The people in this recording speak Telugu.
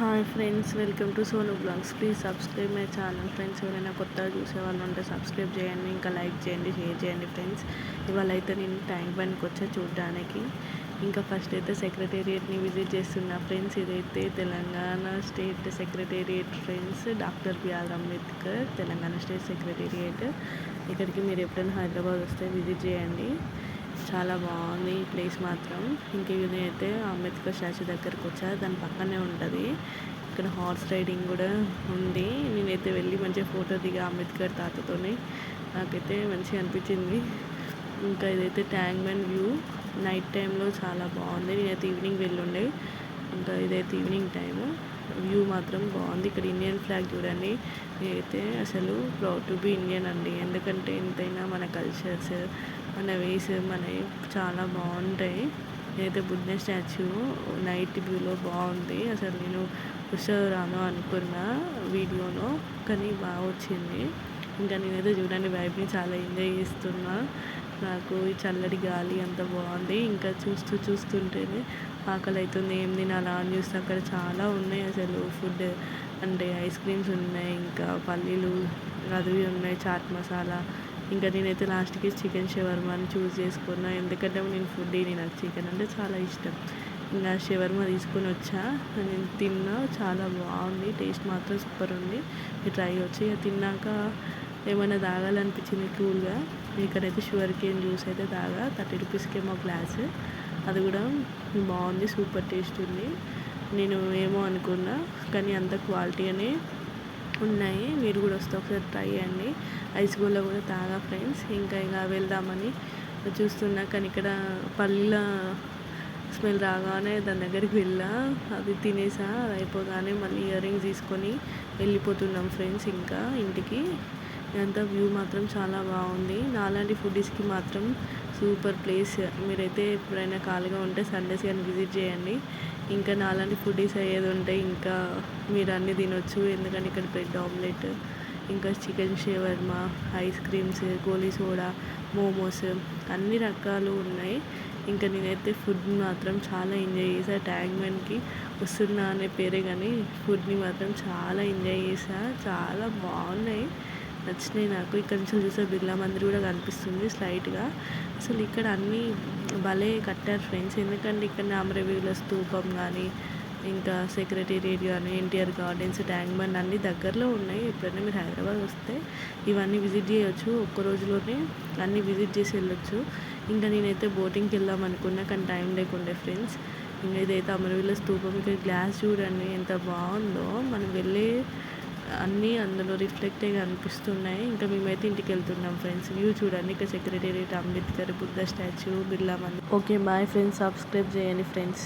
Hi friends, welcome to Sonu blogs. Please subscribe my channel friends. ఎవరైనా కొత్తగా చూసే వాళ్ళు ఉంటే సబ్స్క్రైబ్ చేయండి, ఇంకా లైక్ చేయండి, షేర్ చేయండి ఫ్రెండ్స్. ఇవాళ అయితే నేను ట్యాంక్ బండ్కి వచ్చా చూడడానికి. ఇంకా ఫస్ట్ అయితే సెక్రటేరియట్ని విజిట్ చేస్తున్నా ఫ్రెండ్స్. ఇదైతే Telangana state secretariat friends, doctor BR Ambedkar Telangana state secretariat. ఇక్కడికి మీరు ఎప్పుడైనా హైదరాబాద్ వస్తే విజిట్ చేయండి, చాలా బాగుంది ఈ ప్లేస్ మాత్రం. ఇంకా నేనైతే అంబేద్కర్ స్టాచ్యూ దగ్గరకు వచ్చా, దాని పక్కనే ఉంటుంది. ఇక్కడ హార్స్ రైడింగ్ కూడా ఉంది. నేనైతే వెళ్ళి మంచిగా ఫోటో దిగా అంబేద్కర్ తాతతోనే, నాకైతే మంచిగా అనిపించింది. ఇంకా ఇదైతే ట్యాంక్ బండ్ వ్యూ నైట్ టైంలో చాలా బాగుంది. నేనైతే ఈవినింగ్ వెళ్ళుండే, ఇంకా ఇదైతే ఈవినింగ్ టైము. వ్యూ మాత్రం బాగుంది. ఇక్కడ ఇండియన్ ఫ్లాగ్ చూడండి. నేనైతే అసలు ప్రౌడ్ టు బి ఇండియన్ అండి. ఎందుకంటే ఎంతైనా మన కల్చర్స్, మన వేస్ మనవి చాలా బాగుంటాయి. నేనైతే బుద్ధ స్టాచ్యూ నైట్ వ్యూలో బాగుంది. అసలు నేను రాను అనుకున్నా వీడియోలో, కానీ బాగా వచ్చింది. ఇంకా నేనైతే చూడండి వైబ్ని చాలా ఎంజాయ్ చేస్తున్నా. నాకు ఈ చల్లటి గాలి అంత బాగుంది. ఇంకా చూస్తుంటేనే ఆకలి అవుతుంది, ఏం తినాలా అని చూస్తే అక్కడ చాలా ఉన్నాయి అసలు ఫుడ్. అంటే ఐస్ క్రీమ్స్ ఉన్నాయి, ఇంకా పల్లీలు అవి ఉన్నాయి, చాట్ మసాలా. ఇంకా నేనైతే లాస్ట్కి చికెన్ షవర్మాని చూస్ చేసుకున్నా, ఎందుకంటే నేను ఫుడ్ నాకు చికెన్ అంటే చాలా ఇష్టం. ఇంకా షవర్మా తీసుకొని వచ్చా, నేను తిన్నా, చాలా బాగుంది. టేస్ట్ మాత్రం సూపర్ ఉంది. మీరు ట్రై వచ్చి తిన్నాక ఏమైనా తాగాలనిపించింది కూల్గా. ఇక్కడైతే షుగర్ కేన్ జ్యూస్ అయితే తాగా, 30 రూపీస్కేమో గ్లాసు. అది కూడా బాగుంది, సూపర్ టేస్ట్ ఉంది. నేను ఏమో అనుకున్నా, కానీ అంత క్వాలిటీగానే ఉన్నాయి. మీరు కూడా వస్తే ఒకసారి ట్రై చేయండి. ఐస్ గోలా కూడా తాగా ఫ్రెండ్స్. ఇంకా వెళ్దామని చూస్తున్నా, కానీ ఇక్కడ పల్లీల స్మెల్ రాగానే దాని దగ్గరికి వెళ్ళా, అది తినేసా. అది అయిపోగానే మళ్ళీ ఇయర్ రింగ్స్ తీసుకొని వెళ్ళిపోతున్నాం ఫ్రెండ్స్ ఇంకా ఇంటికి. ఇదంతా వ్యూ మాత్రం చాలా బాగుంది. నాలాంటి ఫుడీస్కి మాత్రం సూపర్ ప్లేస్. మీరైతే ఎప్పుడైనా ఖాళీగా ఉంటే సండేస్ కానీ విజిట్ చేయండి. ఇంకా నాలాంటి ఫుడీస్ అయ్యేది ఉంటే ఇంకా మీరు అన్నీ తినొచ్చు. ఎందుకంటే ఇక్కడ బ్రెడ్ ఆమ్లెట్, ఇంకా చికెన్ షవర్మా, ఐస్ క్రీమ్స్, గోలీ సోడా, మోమోస్ అన్ని రకాలు ఉన్నాయి. ఇంకా నేనైతే ఫుడ్ మాత్రం చాలా ఎంజాయ్ చేసా. ట్యాంక్ బండ్కి వస్తున్నా అనే పేరే కానీ ఫుడ్ని మాత్రం చాలా ఎంజాయ్ చేసా. చాలా బాగున్నాయి, నచ్చినాయి నాకు. ఇక్కడ నుంచి చూసే బిర్లా మందిర్ కూడా కనిపిస్తుంది స్లైట్గా. అసలు ఇక్కడ అన్నీ భలే కట్టారు ఫ్రెండ్స్. ఎందుకంటే ఇక్కడ అమరవీరుల స్తూపం కానీ, ఇంకా సెక్రటేరియట్ కానీ, ఎన్టీఆర్ గార్డెన్స్, ట్యాంక్ బండ్ అన్నీ దగ్గరలో ఉన్నాయి. ఎప్పుడైనా మీరు హైదరాబాద్ వస్తే ఇవన్నీ విజిట్ చేయొచ్చు, ఒక్క రోజులోనే అన్నీ విజిట్ చేసి వెళ్ళొచ్చు. ఇంకా నేనైతే బోటింగ్కి వెళ్దాం అనుకున్నా, కానీ టైం లేకుండే ఫ్రెండ్స్. ఇంకా ఇదైతే అమరవీరుల స్తూపం. ఇక్కడ గ్లాస్ చూడండి ఎంత బాగుందో, మనం వెళ్ళే అన్నీ అందులో రిఫ్లెక్ట్ అయ్యి అనిపిస్తున్నాయి. ఇంకా మేమైతే ఇంటికి వెళ్తున్నాం ఫ్రెండ్స్. వ్యూ చూడండి, ఇక్కడ secretariat, Ambedkar, Buddha statue, Birla Mandir. Okay bye friends, subscribe చేయండి ఫ్రెండ్స్.